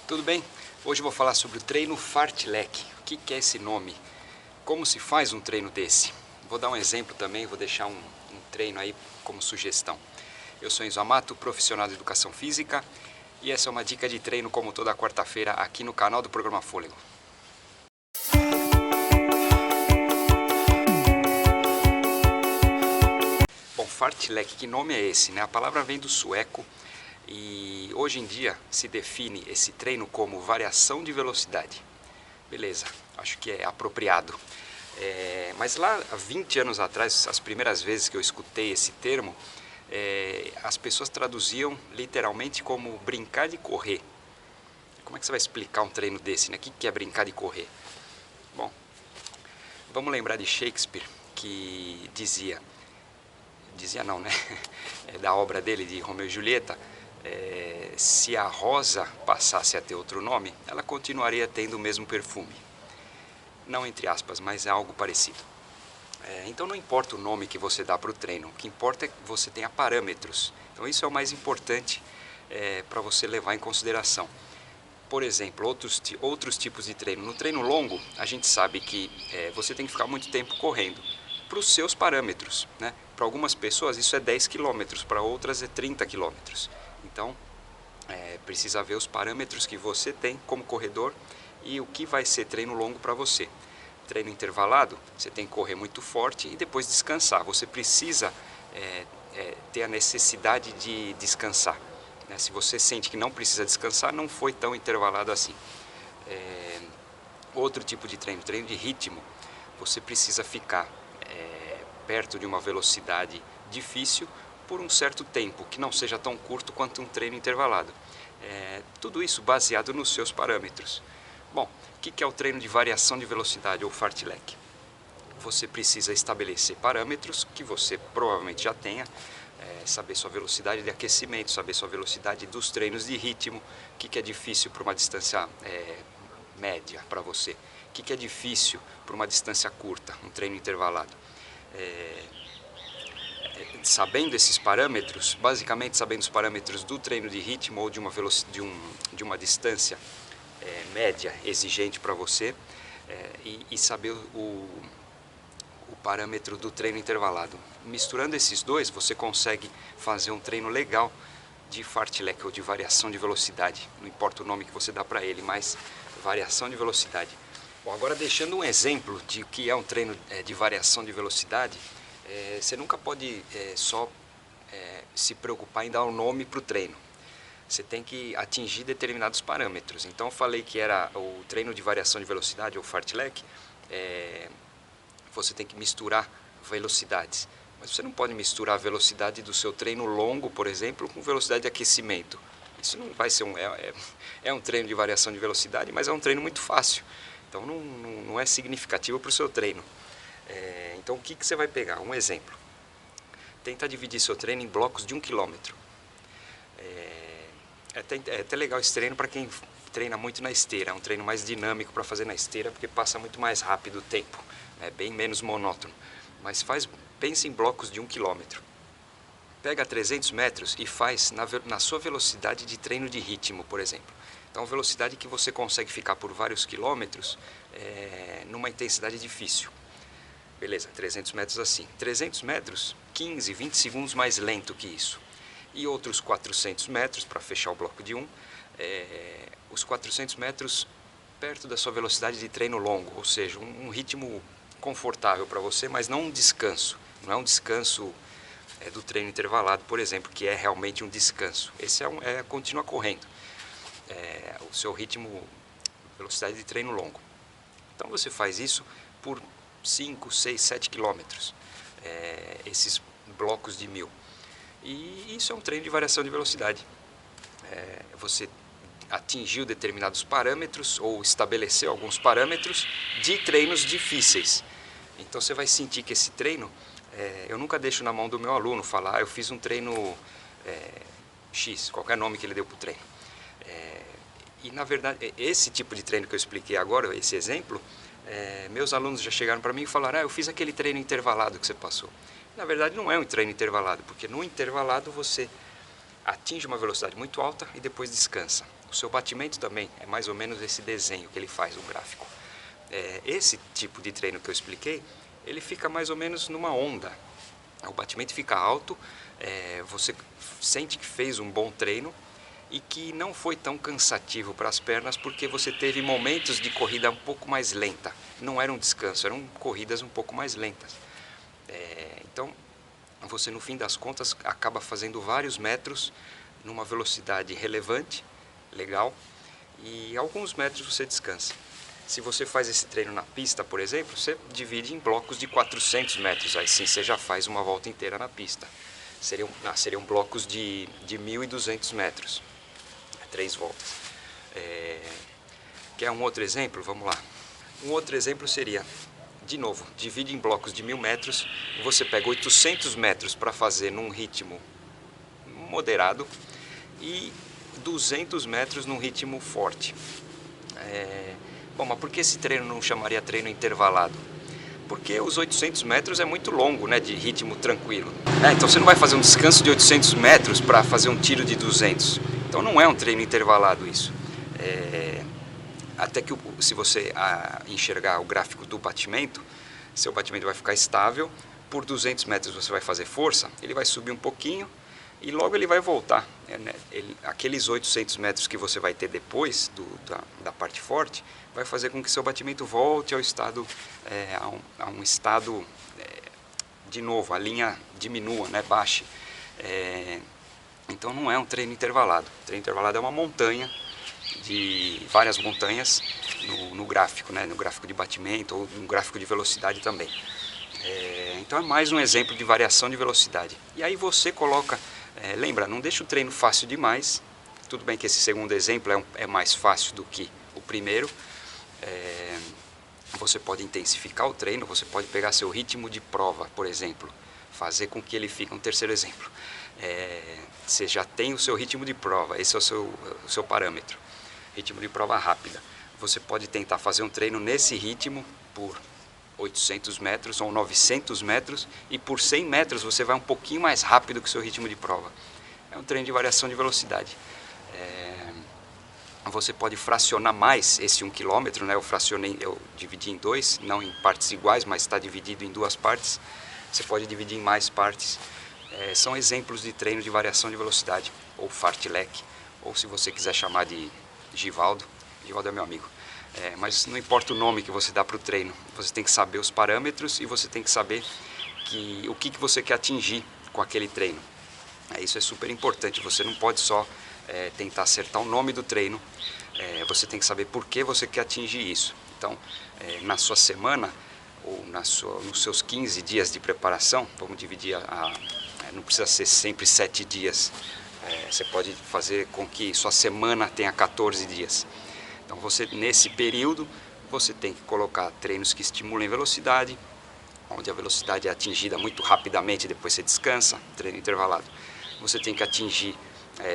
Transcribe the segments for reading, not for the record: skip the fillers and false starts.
Tudo bem? Hoje eu vou falar sobre o treino fartlek. O que é esse nome? Como se faz um treino desse? Vou dar um exemplo também, vou deixar um treino aí como sugestão. Eu sou Enzo Amato, profissional de educação física, e essa é uma dica de treino como toda quarta-feira aqui no canal do Programa Fôlego. Bom, fartlek, que nome é esse, né? A palavra vem do sueco e hoje em dia se define esse treino como variação de velocidade. Beleza, acho que é apropriado. Mas lá há 20 anos atrás, as primeiras vezes que eu escutei esse termo, as pessoas traduziam literalmente como brincar de correr. Como é que você vai explicar um treino desse, né? O que é brincar de correr? Bom, vamos lembrar de Shakespeare, que dizia não, né? É da obra dele, de Romeu e Julieta, se a rosa passasse a ter outro nome, ela continuaria tendo o mesmo perfume. Não entre aspas, mas é algo parecido. Então não importa o nome que você dá para o treino, o que importa é que você tenha parâmetros. Então isso é o mais importante para você levar em consideração. Por exemplo, outros tipos de treino. No treino longo, a gente sabe que você tem que ficar muito tempo correndo para os seus parâmetros, né? Para algumas pessoas isso é 10 km, para outras é 30 km. Então precisa ver os parâmetros que você tem como corredor e o que vai ser treino longo para você. Treino intervalado, você tem que correr muito forte e depois descansar. Você precisa ter a necessidade de descansar. Né? Se você sente que não precisa descansar, não foi tão intervalado assim. Outro tipo de treino, treino de ritmo, você precisa ficar perto de uma velocidade difícil por um certo tempo, que não seja tão curto quanto um treino intervalado. Tudo isso baseado nos seus parâmetros. Bom, o que é o treino de variação de velocidade ou fartlek? Você precisa estabelecer parâmetros que você provavelmente já tenha, saber sua velocidade de aquecimento, saber sua velocidade dos treinos de ritmo, o que é difícil para uma distância média para você, o que é difícil para uma distância curta, um treino intervalado. Sabendo esses parâmetros, basicamente sabendo os parâmetros do treino de ritmo ou de uma distância média exigente para você, e saber o parâmetro do treino intervalado. Misturando esses dois, você consegue fazer um treino legal de fartlek ou de variação de velocidade. Não importa o nome que você dá para ele, mas variação de velocidade. Bom, agora deixando um exemplo de o que é um treino de variação de velocidade, você nunca pode só se preocupar em dar um nome para o treino. Você tem que atingir determinados parâmetros. Então eu falei que era o treino de variação de velocidade, ou fartlek, você tem que misturar velocidades. Mas você não pode misturar a velocidade do seu treino longo, por exemplo, com velocidade de aquecimento. Isso não vai ser um treino de variação de velocidade, mas é um treino muito fácil. Então não é significativo para o seu treino. Então o que você vai pegar? Um exemplo. Tenta dividir seu treino em blocos de 1 km. É até legal esse treino para quem treina muito na esteira. É um treino mais dinâmico para fazer na esteira, porque passa muito mais rápido o tempo. É bem menos monótono. Mas pense em blocos de 1 km. Pega 300 metros e faz na sua velocidade de treino de ritmo, por exemplo. Então, velocidade que você consegue ficar por vários quilômetros numa intensidade difícil. Beleza, 300 metros assim. 300 metros, 15, 20 segundos mais lento que isso. E outros 400 metros, para fechar o bloco de 1, os 400 metros perto da sua velocidade de treino longo, ou seja, um ritmo confortável para você, mas não um descanso. Não é um descanso do treino intervalado, por exemplo, que é realmente um descanso. Esse continua correndo. O seu ritmo, velocidade de treino longo. Então você faz isso por 5, 6, 7 quilômetros, esses blocos de 1000. E isso é um treino de variação de velocidade. Você atingiu determinados parâmetros ou estabeleceu alguns parâmetros de treinos difíceis. Então você vai sentir que esse treino, eu nunca deixo na mão do meu aluno falar, eu fiz um treino X, qualquer nome que ele deu para o treino. E na verdade, esse tipo de treino que eu expliquei agora, esse exemplo, meus alunos já chegaram para mim e falaram, eu fiz aquele treino intervalado que você passou. Na verdade não é um treino intervalado, porque no intervalado você atinge uma velocidade muito alta e depois descansa. O seu batimento também é mais ou menos esse desenho que ele faz, o gráfico. Esse tipo de treino que eu expliquei, ele fica mais ou menos numa onda. O batimento fica alto, você sente que fez um bom treino e que não foi tão cansativo para as pernas porque você teve momentos de corrida um pouco mais lenta. Não era um descanso, eram corridas um pouco mais lentas. Então, você no fim das contas acaba fazendo vários metros numa velocidade relevante, legal, e alguns metros você descansa. Se você faz esse treino na pista, por exemplo, você divide em blocos de 400 metros, aí sim você já faz uma volta inteira na pista. Seriam blocos de 1.200 metros, 3 voltas. Quer um outro exemplo? Vamos lá. Um outro exemplo seria, de novo, divide em blocos de 1.000 metros, você pega 800 metros para fazer num ritmo moderado e 200 metros num ritmo forte. Bom, mas por que esse treino não chamaria treino intervalado? Porque os 800 metros é muito longo, né, de ritmo tranquilo. Então você não vai fazer um descanso de 800 metros para fazer um tiro de 200. Então não é um treino intervalado isso. Até que se você enxergar o gráfico do batimento, seu batimento vai ficar estável. Por 200 metros você vai fazer força, ele vai subir um pouquinho e logo ele vai voltar. Aqueles 800 metros que você vai ter depois da parte forte, vai fazer com que seu batimento volte ao estado, a um estado, de novo, a linha diminua, né, baixe. Então não é um treino intervalado. O treino intervalado é uma montanha, de várias montanhas no gráfico, né, no gráfico de batimento ou no gráfico de velocidade também. Então é mais um exemplo de variação de velocidade. E aí você coloca, lembra, não deixa o treino fácil demais. Tudo bem que esse segundo exemplo é mais fácil do que o primeiro. Você pode intensificar o treino, você pode pegar seu ritmo de prova, por exemplo, fazer com que ele fique um terceiro exemplo. Você já tem o seu ritmo de prova, esse é o seu parâmetro, ritmo de prova rápida. Você pode tentar fazer um treino nesse ritmo por 800 metros ou 900 metros e por 100 metros você vai um pouquinho mais rápido que o seu ritmo de prova. É um treino de variação de velocidade. Você pode fracionar mais esse 1 km, né? Eu dividi em 2, não em partes iguais, mas está dividido em 2 partes. Você pode dividir em mais partes. São exemplos de treino de variação de velocidade, ou fartlek, ou se você quiser chamar de Givaldo. Givaldo é meu amigo. Mas não importa o nome que você dá para o treino, você tem que saber os parâmetros e você tem que saber o que você quer atingir com aquele treino. Isso é super importante, você não pode só tentar acertar o nome do treino, você tem que saber por que você quer atingir isso. Então, na sua semana, ou nos seus 15 dias de preparação, vamos dividir, não precisa ser sempre 7 dias, você pode fazer com que sua semana tenha 14 dias. Então, nesse período, você tem que colocar treinos que estimulem velocidade, onde a velocidade é atingida muito rapidamente, depois você descansa, treino intervalado. Você tem que atingir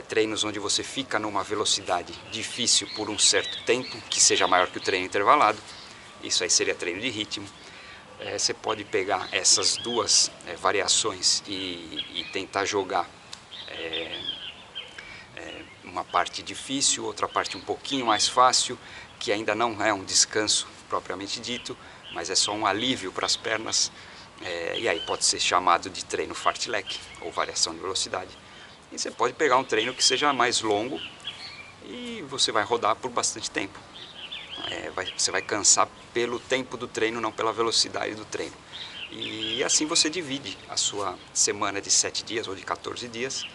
treinos onde você fica numa velocidade difícil por um certo tempo, que seja maior que o treino intervalado. Isso aí seria treino de ritmo. Você pode pegar essas duas variações e tentar jogar uma parte difícil, outra parte um pouquinho mais fácil, que ainda não é um descanso propriamente dito, mas é só um alívio para as pernas. E aí pode ser chamado de treino fartlek, ou variação de velocidade. E você pode pegar um treino que seja mais longo e você vai rodar por bastante tempo. Você vai cansar pelo tempo do treino, não pela velocidade do treino. E assim você divide a sua semana de 7 dias ou de 14 dias,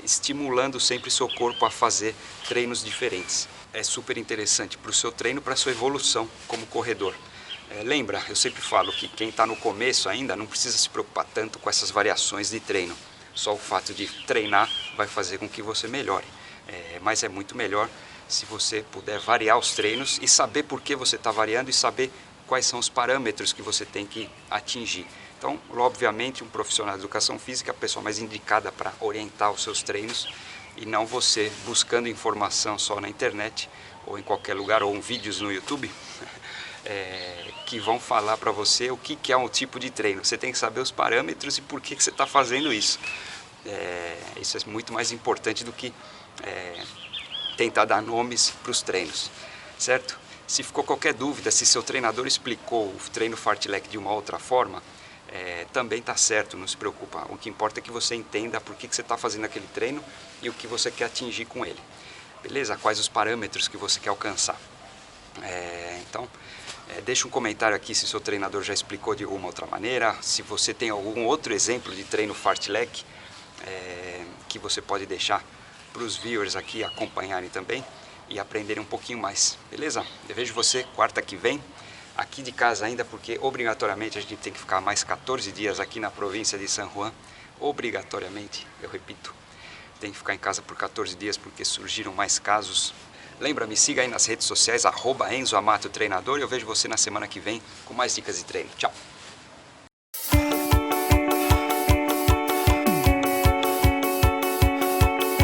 estimulando sempre seu corpo a fazer treinos diferentes. É super interessante para o seu treino, para a sua evolução como corredor. Lembra, eu sempre falo que quem está no começo ainda não precisa se preocupar tanto com essas variações de treino. Só o fato de treinar vai fazer com que você melhore. Mas é muito melhor se você puder variar os treinos e saber por que você está variando e saber quais são os parâmetros que você tem que atingir. Então, obviamente, um profissional de educação física é a pessoa mais indicada para orientar os seus treinos e não você buscando informação só na internet ou em qualquer lugar ou vídeos no YouTube que vão falar para você o que é um tipo de treino. Você tem que saber os parâmetros e por que você está fazendo isso. Isso é muito mais importante do que tentar dar nomes para os treinos, certo? Se ficou qualquer dúvida, se seu treinador explicou o treino fartlek de uma outra forma, também está certo, não se preocupa. O que importa é que você entenda por que você está fazendo aquele treino e o que você quer atingir com ele. Beleza? Quais os parâmetros que você quer alcançar. Então, deixa um comentário aqui se seu treinador já explicou de alguma outra maneira, se você tem algum outro exemplo de treino fartlek que você pode deixar para os viewers aqui acompanharem também e aprenderem um pouquinho mais, beleza? Eu vejo você quarta que vem, aqui de casa ainda, porque obrigatoriamente a gente tem que ficar mais 14 dias aqui na província de San Juan, obrigatoriamente, eu repito, tem que ficar em casa por 14 dias porque surgiram mais casos. Lembra, me siga aí nas redes sociais, @EnzoAmato Treinador, e eu vejo você na semana que vem com mais dicas de treino. Tchau!